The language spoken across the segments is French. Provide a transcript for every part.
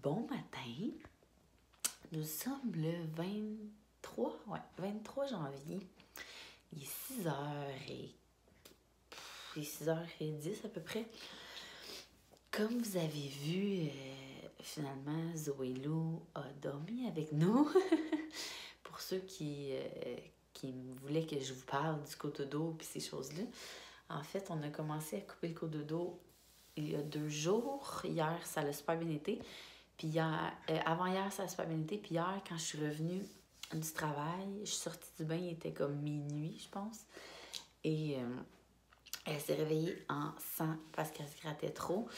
Bon matin, nous sommes le 23 janvier. Il est 6h10 à peu près. Comme vous avez vu, finalement, Zoé-Lou a dormi avec nous. Pour ceux qui voulaient que je vous parle du cododo et ces choses-là. En fait, on a commencé à couper le cododo il y a 2 jours. Hier, ça a super bien été. Puis avant-hier, ça a super bien été. Puis hier, quand je suis revenue du travail, je suis sortie du bain, il était comme minuit, je pense. Et elle s'est réveillée en sang parce qu'elle se grattait trop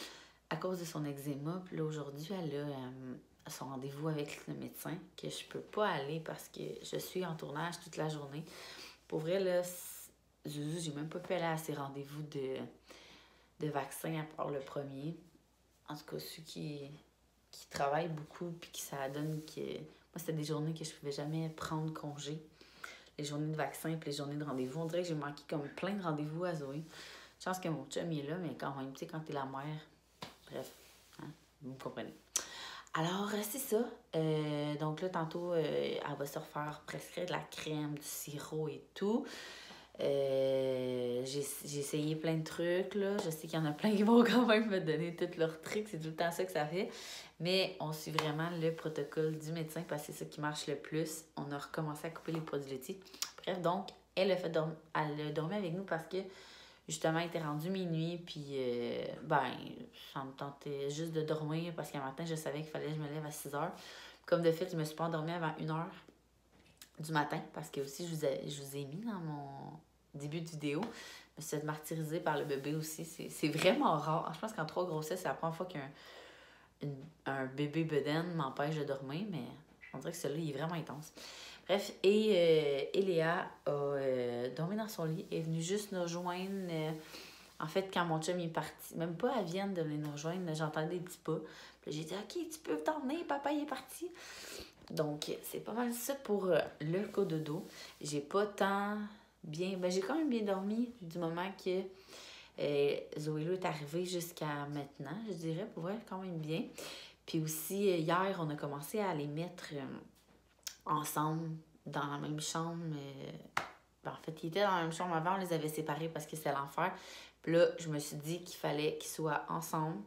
à cause de son eczéma. Puis là, aujourd'hui, elle a son rendez-vous avec le médecin, que je peux pas aller parce que je suis en tournage toute la journée. Pour vrai, là, Zuzu, j'ai même pas pu aller à ses rendez-vous de vaccins à part le premier. En tout cas, ceux qui travaillent beaucoup puis que ça donne que... Moi, c'était des journées que je pouvais jamais prendre congé. Les journées de vaccins puis les journées de rendez-vous. On dirait que j'ai manqué comme plein de rendez-vous à Zoé. Je pense que mon chum il est là, mais quand même, tu sais, quand t'es la mère... Bref, hein, vous me comprenez. Alors, c'est ça. Donc là, tantôt, elle va se refaire prescrire de la crème, du sirop et tout. J'ai essayé plein de trucs, là. Je sais qu'il y en a plein qui vont quand même me donner tous leurs tricks. C'est tout le temps ça que ça fait. Mais on suit vraiment le protocole du médecin parce que c'est ça qui marche le plus. On a recommencé à couper les produits laitiers. Bref, donc, elle a dormi avec nous parce que, justement, il était rendu minuit. Puis, ça me tentait juste de dormir parce qu'un matin, je savais qu'il fallait que je me lève à 6h. Comme de fait, je me suis pas endormie avant 1h du matin parce que aussi, je vous ai mis dans mon début de vidéo. Je me suis fait martyriser par le bébé aussi. C'est vraiment rare. Je pense qu'en 3 grossesses, c'est la première fois qu'un bébé bedaine m'empêche de dormir, mais on dirait que celui-là, il est vraiment intense. Bref, et Léa a dormi dans son lit, est venue juste nous rejoindre. En fait, quand mon chum est parti, même pas à Vienne de venir nous rejoindre, j'entendais des petits pas. Puis j'ai dit, OK, tu peux t'emmener, papa il est parti. Donc, c'est pas mal ça pour le cododo. J'ai pas tant bien... j'ai quand même bien dormi du moment que Zoé-Lou est arrivée jusqu'à maintenant, je dirais, pour vrai, quand même bien. Puis aussi, hier, on a commencé à les mettre ensemble dans la même chambre. En fait, ils étaient dans la même chambre avant, on les avait séparés parce que c'était l'enfer. Puis là, je me suis dit qu'il fallait qu'ils soient ensemble.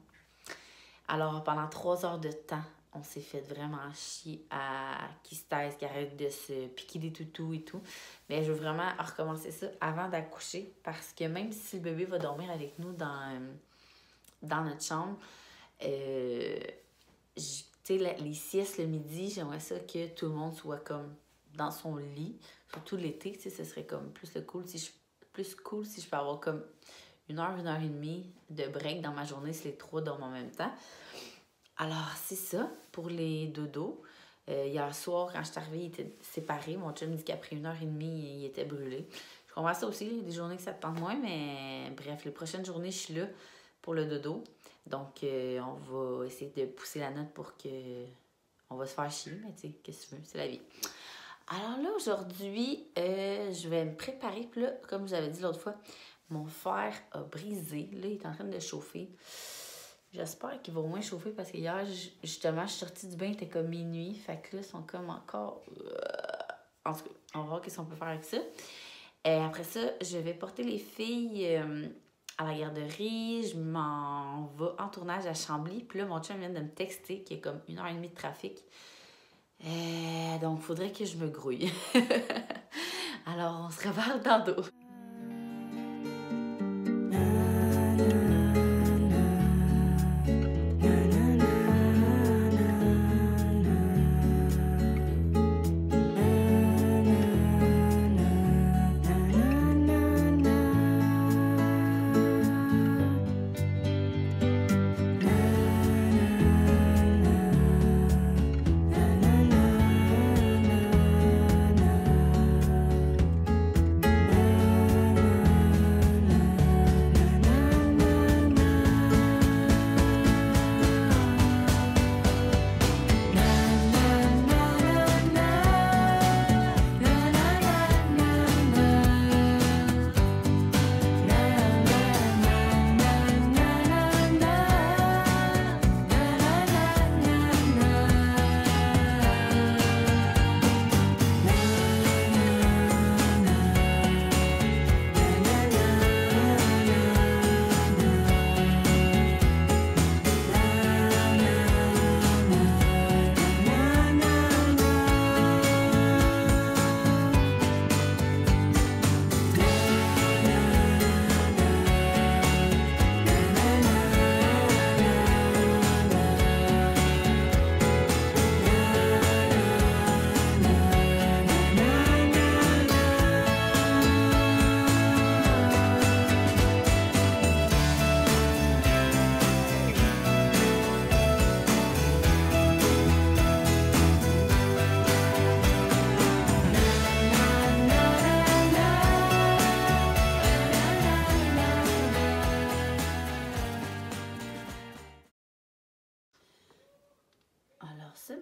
Alors, pendant 3 heures de temps, on s'est fait vraiment chier à qu'ils se taisent, qu'ils arrêtent de se piquer des toutous et tout. Mais je veux vraiment recommencer ça avant d'accoucher parce que même si le bébé va dormir avec nous dans notre chambre, tu sais, les siestes le midi, j'aimerais ça que tout le monde soit comme dans son lit. Surtout l'été, tu sais, ce serait comme plus cool si je peux avoir comme 1h, 1h30 de break dans ma journée si les 3 dorment en même temps. Alors, c'est ça pour les dodos. Hier soir, quand je suis arrivée, ils étaient séparés. Mon chum me dit qu'après 1h30, il était brûlé. Je comprends ça aussi, il y a des journées que ça te tente moins, mais bref, les prochaines journées, je suis là pour le dodo. Donc, on va essayer de pousser la note pour que... On va se faire chier, mais tu sais, qu'est-ce que tu veux, c'est la vie. Alors là, aujourd'hui, je vais me préparer. Puis là, comme je vous avais dit l'autre fois, mon fer a brisé. Là, il est en train de chauffer. J'espère qu'il va au moins chauffer parce que hier, justement, je suis sortie du bain, il était comme minuit. Fait que là, ils sont comme encore... En tout cas, on va voir qu'est-ce qu'on peut faire avec ça. Après ça, je vais porter les filles à la garderie. Je m'en vais en tournage à Chambly. Puis là, mon chum vient de me texter qu'il y a comme 1h30 de trafic. Donc, il faudrait que je me grouille. Alors, on se reparle tantôt.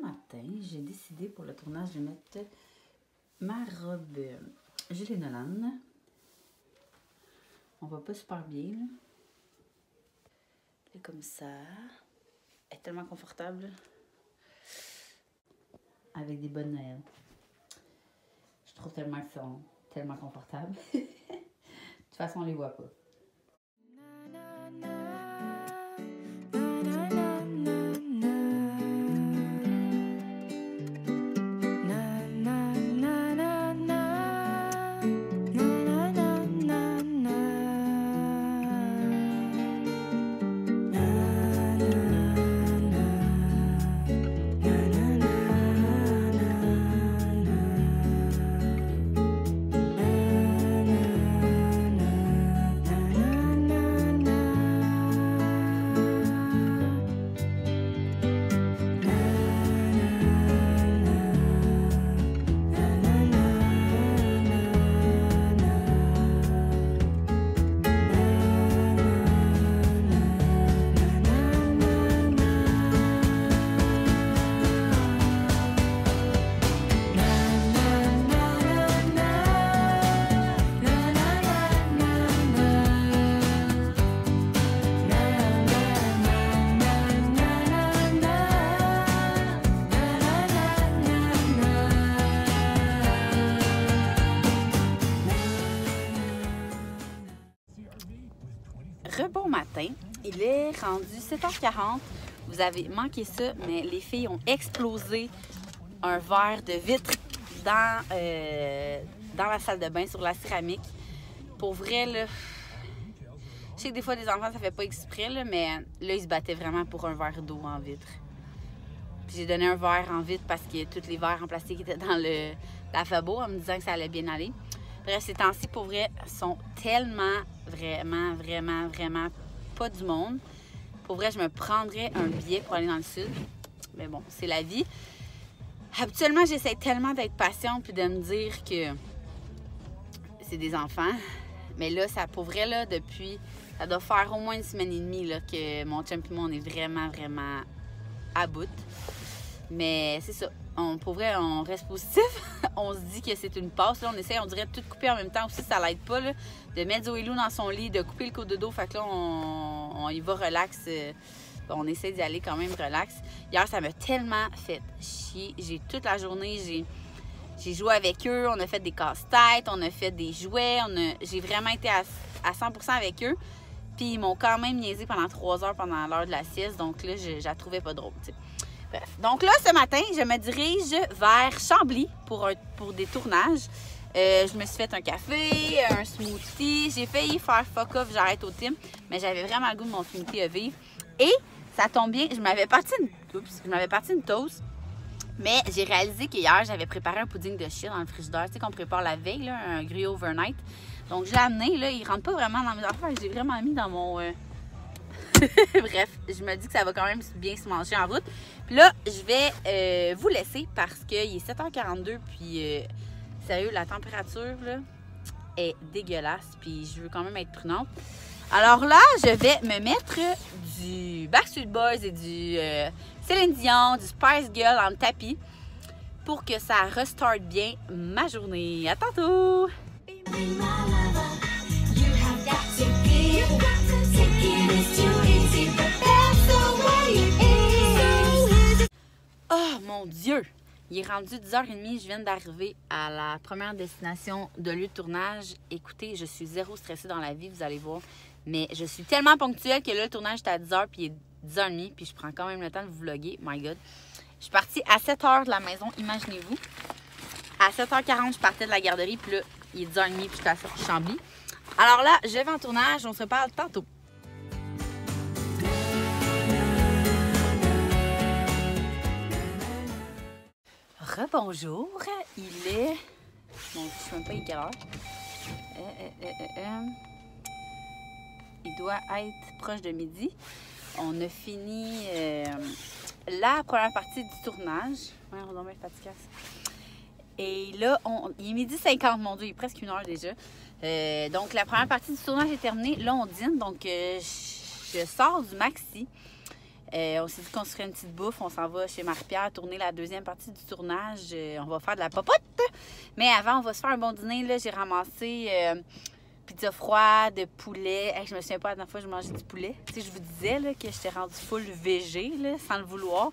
matin, j'ai décidé pour le tournage de mettre ma robe Julie Nolan. On va pas super bien, là. Et comme ça. Elle est tellement confortable. Avec des bonnes Noël. Je trouve tellement qu'ils sont tellement confortables. De toute façon, on les voit pas. Bon matin, il est rendu 7h40. Vous avez manqué ça, mais les filles ont explosé un verre de vitre dans la salle de bain sur la céramique. Pour vrai, là, je sais que des fois, des enfants, ça fait pas exprès, là, mais là, ils se battaient vraiment pour un verre d'eau en vitre. J'ai donné un verre en vitre parce que tous les verres en plastique étaient dans le lavabo en me disant que ça allait bien aller. Bref, ces temps-ci, pour vrai, sont tellement, vraiment pas du monde. Pour vrai, je me prendrais un billet pour aller dans le sud. Mais bon, c'est la vie. Habituellement, j'essaie tellement d'être patiente puis de me dire que c'est des enfants. Mais là, ça, pour vrai, là, depuis, ça doit faire au moins une semaine et demie là, que mon chum et moi, on est vraiment à bout. Mais c'est ça. Pour vrai, on reste positif. On se dit que c'est une passe. Là, on essaie, on dirait de tout couper en même temps aussi, ça l'aide pas. Là, de mettre Zoé-Lou dans son lit, de couper le coup de dos. Fait que là, on y va relax. On essaie d'y aller quand même relax. Hier, ça m'a tellement fait chier. J'ai toute la journée, j'ai joué avec eux. On a fait des casse-têtes, on a fait des jouets. J'ai vraiment été à 100% avec eux. Puis ils m'ont quand même niaisé pendant 3 heures pendant l'heure de la sieste. Donc là, je la trouvais pas drôle, t'sais. Bref. Donc là, ce matin, je me dirige vers Chambly pour des tournages. Je me suis fait un café, un smoothie. J'ai failli faire fuck off, j'arrête au team, mais j'avais vraiment le goût de mon smoothie à vivre. Et ça tombe bien, je m'avais parti une toast, mais j'ai réalisé qu'hier, j'avais préparé un pudding de chia dans le frigidaire. Tu sais qu'on prépare la veille, là, un gruyot overnight. Donc je l'ai amené, là, il rentre pas vraiment dans mes affaires. J'ai vraiment mis dans mon... Bref, je me dis que ça va quand même bien se manger en route. Puis là, je vais vous laisser parce qu'il est 7h42. Puis, sérieux, la température là, est dégueulasse. Puis, je veux quand même être prudente. Alors là, je vais me mettre du Backstreet Boys et du Céline Dion, du Spice Girl en tapis pour que ça restarte bien ma journée. À tantôt! Oh mon Dieu! Il est rendu 10h30, je viens d'arriver à la première destination de lieu de tournage. Écoutez, je suis zéro stressée dans la vie, vous allez voir. Mais je suis tellement ponctuelle que là, le tournage est à 10h, puis il est 10h30, puis je prends quand même le temps de vous vlogger. My God! Je suis partie à 7h de la maison, imaginez-vous. À 7h40, je partais de la garderie, puis là, il est 10h30, puis je suis à Chambly. Alors là, je vais en tournage, on se parle tantôt. Rebonjour, il est... Bon, je ne sais même pas il est quelle heure. Il doit être proche de midi. On a fini la première partie du tournage. Ouais, on est fatigué. Et là, il est 12h50, mon Dieu, il est presque 1h déjà. Donc, la première partie du tournage est terminée. Là, on dîne, donc je sors du maxi. On s'est dit qu'on se ferait une petite bouffe. On s'en va chez Marie-Pierre tourner la deuxième partie du tournage. On va faire de la popote. Mais avant, on va se faire un bon dîner. Là, j'ai ramassé pizza froide, poulet. Hey, je me souviens pas la dernière fois que je mangeais du poulet. Tu sais, je vous disais là, que j'étais rendue full végé, là, sans le vouloir.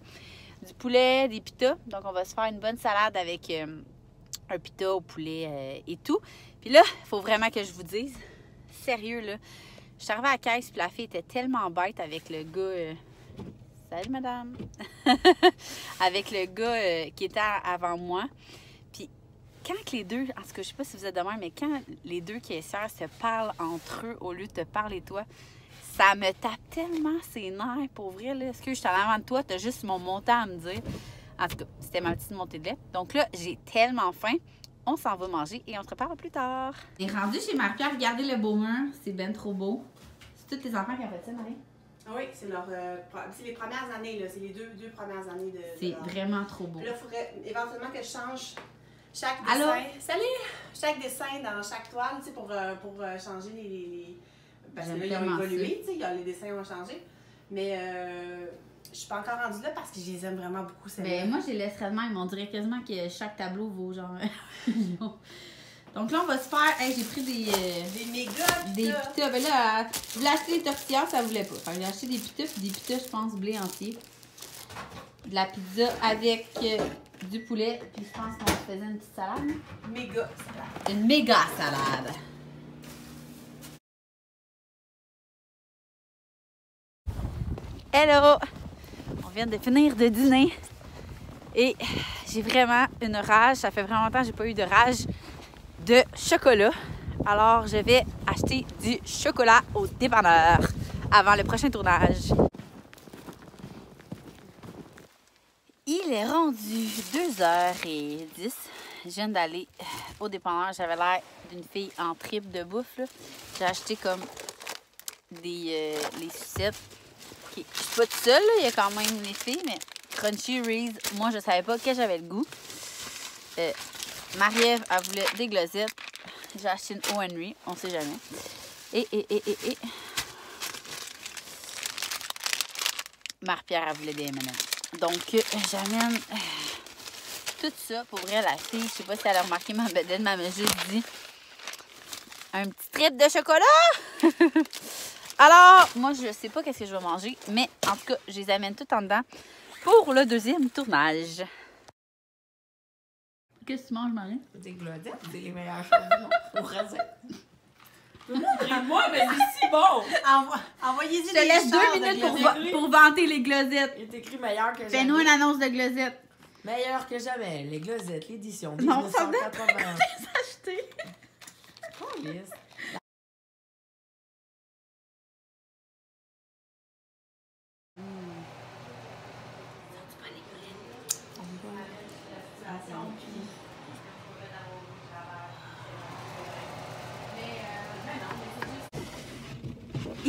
Du poulet, des pitas. Donc, on va se faire une bonne salade avec un pita au poulet et tout. Puis là, il faut vraiment que je vous dise, sérieux, là, je suis arrivée à la caisse, puis la fille était tellement bête avec le gars... Salut, madame! Avec le gars qui était avant moi. Puis quand les deux, en tout cas, je sais pas si vous êtes de même, mais quand les deux caissières se parlent entre eux au lieu de te parler toi, ça me tape tellement ses nerfs, pour vrai, là. Est-ce que je suis en avant de toi, t'as juste mon montant à me dire. En tout cas, c'était ma petite montée de lait. Donc là, j'ai tellement faim. On s'en va manger et on se reparle plus tard. On est rendu chez Marie-Pierre. Regardez le beau mur. C'est ben trop beau. C'est tous tes enfants qui ont fait ça, Marie? Oui, c'est les premières années, là. C'est les deux premières années de C'est vraiment trop beau. Puis là, il faudrait éventuellement que je change chaque dessin. Allô? Salut! Chaque dessin dans chaque toile, tu sais, pour changer les... Parce que là, ils ont évolué, tu sais, les dessins ont changé. Mais je suis pas encore rendue là parce que je les aime vraiment beaucoup. Ben, moi, je les laisserais de même. On dirait quasiment que chaque tableau vaut genre un million. Donc là, on va se faire... Hey, j'ai pris des méga des pitas. Ben là, je voulais acheter des tortillas, ça voulait pas. Fait que j'ai acheté des pitas, puis des pitas, je pense, blé entier. De la pizza avec du poulet. Puis je pense qu'on se faisait une petite salade. Méga salade. Une méga salade. Hello! On vient de finir de dîner. Et j'ai vraiment une rage. Ça fait vraiment longtemps que j'ai pas eu de rage de chocolat. Alors, je vais acheter du chocolat au dépanneur avant le prochain tournage. Il est rendu 2h10. Je viens d'aller au dépanneur. J'avais l'air d'une fille en trip de bouffe. J'ai acheté comme les sucettes. Okay. Je suis pas toute seule, là. Il y a quand même les filles, mais Crunchy Reese, moi, je savais pas que j'avais le goût. Marie-Ève, elle voulait des glosettes. J'ai acheté une O. Henry, on sait jamais. Et Marie-Pierre, elle voulait des M&M's. Donc, j'amène tout ça. Pour vrai, la fille, je sais pas si elle a remarqué ma bedaine, mais elle m'a juste dit un petit trip de chocolat! Alors, moi, je sais pas qu'est-ce que je vais manger, mais en tout cas, je les amène tout en dedans pour le deuxième tournage. Qu'est-ce que tu manges, Marie? Des glosettes, c'est les meilleures choses du monde. Au raisin. Moi, mais c'est si bon! Envoyez-y Je te laisse 2 minutes pour vanter les glosettes. Il est écrit meilleur que jamais. Fais-nous une annonce de glosettes. Meilleur que jamais. Les glosettes, l'édition Non, ça 1980. Acheter. Oh, yes.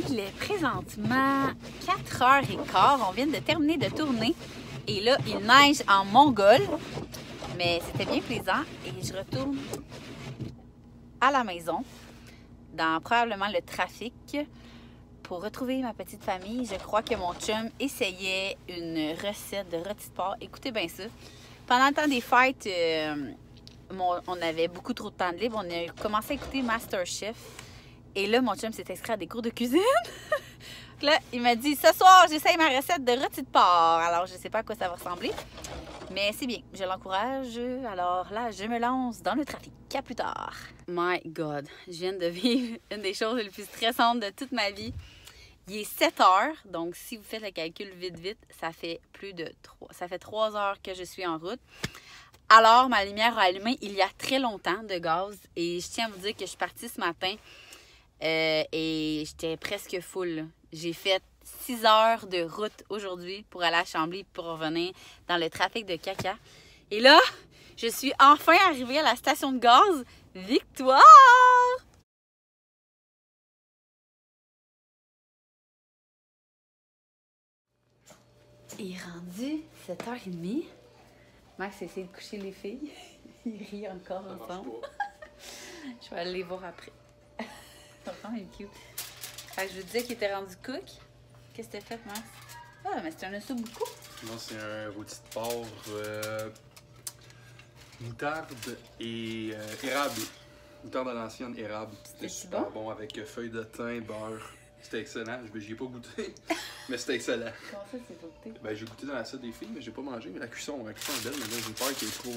Il est présentement 4h15. On vient de terminer de tourner. Et là, il neige en Mongol. Mais c'était bien plaisant. Et je retourne à la maison, dans probablement le trafic, pour retrouver ma petite famille. Je crois que mon chum essayait une recette de rôti de porc. Écoutez bien ça. Pendant le temps des fêtes, on avait beaucoup trop de temps de libre. On a commencé à écouter MasterChef. Et là, mon chum s'est inscrit à des cours de cuisine. Là, il m'a dit, ce soir, j'essaye ma recette de rôti de porc. Alors, je ne sais pas à quoi ça va ressembler. Mais c'est bien, je l'encourage. Alors là, je me lance dans le trafic. À plus tard. My God, je viens de vivre une des choses les plus stressantes de toute ma vie. Il est 7 heures, donc si vous faites le calcul vite, ça fait plus de 3. Ça fait 3 heures que je suis en route. Alors, ma lumière a allumé il y a très longtemps de gaz. Et je tiens à vous dire que je suis partie ce matin et j'étais presque full. J'ai fait 6 heures de route aujourd'hui pour aller à Chambly pour revenir dans le trafic de caca. Et là, je suis enfin arrivée à la station de gaz Victoire! Il est rendu 7h30. Max essaie de coucher les filles. Ils rient encore ensemble. Je vais aller les voir après. Ils sont quand même cute. Fait que je vous disais qu'il était rendu cook. Qu'est-ce que t'as fait, Max? Ah, mais c'est un osso beaucoup. Non, c'est un rôti de porc, moutarde et érable. Moutarde à l'ancienne, érable. C'était C'était super bon? bon avec feuilles de thym, beurre. C'était excellent. J'y ai pas goûté, mais c'était excellent. Comment ça, c'est goûté? Ben, j'ai goûté dans la salle des filles, mais j'ai pas mangé. Mais la cuisson est belle, mais là, j'ai peur qu'il est trop.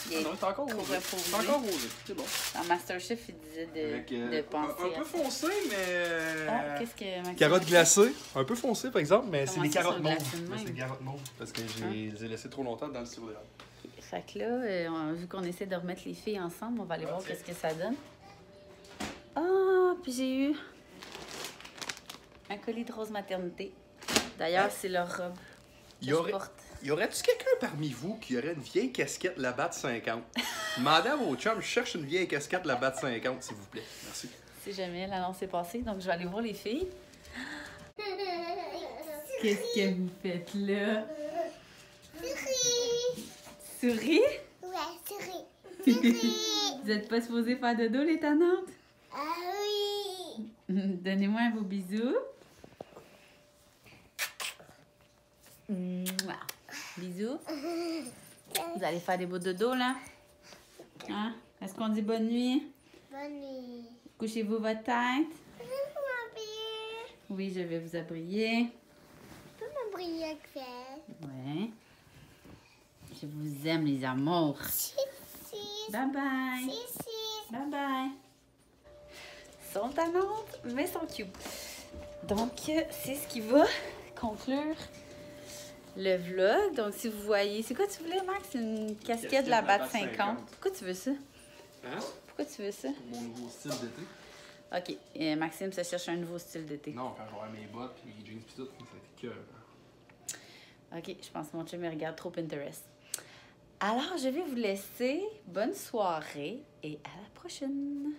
Il est non, c'est encore trop rosé. reposé. C'est encore rosé. C'est bon. Dans Masterchef, il disait Avec, de penser un peu foncé, mais. Oh, qu'est-ce que Maxime Carottes a fait? glacées, un peu foncé par exemple, mais c'est Comment des ça, carottes sont mauves. glacées de même? C'est des carottes mauves parce que je les ai laissées trop longtemps dans le sirop d'érable. Fait que là, vu qu'on essaie de remettre les filles ensemble, on va aller voir tiens. qu'est-ce que ça donne. Ah, puis j'ai eu un colis de rose maternité. D'ailleurs, c'est leur robe que Y je aurait- porte. Y aurait-tu quelqu'un parmi vous qui aurait une vieille casquette Labatt 50? Demandez à vos chums, je cherche une vieille casquette Labatt 50, s'il vous plaît. Merci. Si jamais l'annonce est passée, donc je vais aller voir les filles. Qu'est-ce que vous faites là? Souris? Ouais, souris. Vous êtes pas supposés faire dodo, les tannantes? Ah oui. Donnez-moi un beau bisou. Mouah. Bisous. Vous allez faire des beaux dodos, là? Hein? Est-ce qu'on dit bonne nuit? Bonne nuit. Couchez-vous votre tête. M'habiller. Oui, je vais vous abriller. Tu peux m'habiller avec ça? Ouais. Je vous aime, les amours. Si. Bye bye. Si. Bye bye. Sont tannantes, mais sont cute. Donc, c'est ce qui va conclure le vlog. Donc, si vous voyez... C'est quoi tu voulais, Max? Une casquette de la Labatt 50. Pourquoi tu veux ça? Hein? Pourquoi tu veux ça? Mon nouveau style d'été. OK. Maxime se cherche un nouveau style d'été. Non, quand j'aurai mes bottes puis mes jeans puis tout, ça va être cœur. OK, je pense que mon chum me regarde trop Pinterest. Alors, je vais vous laisser. Bonne soirée et à la prochaine.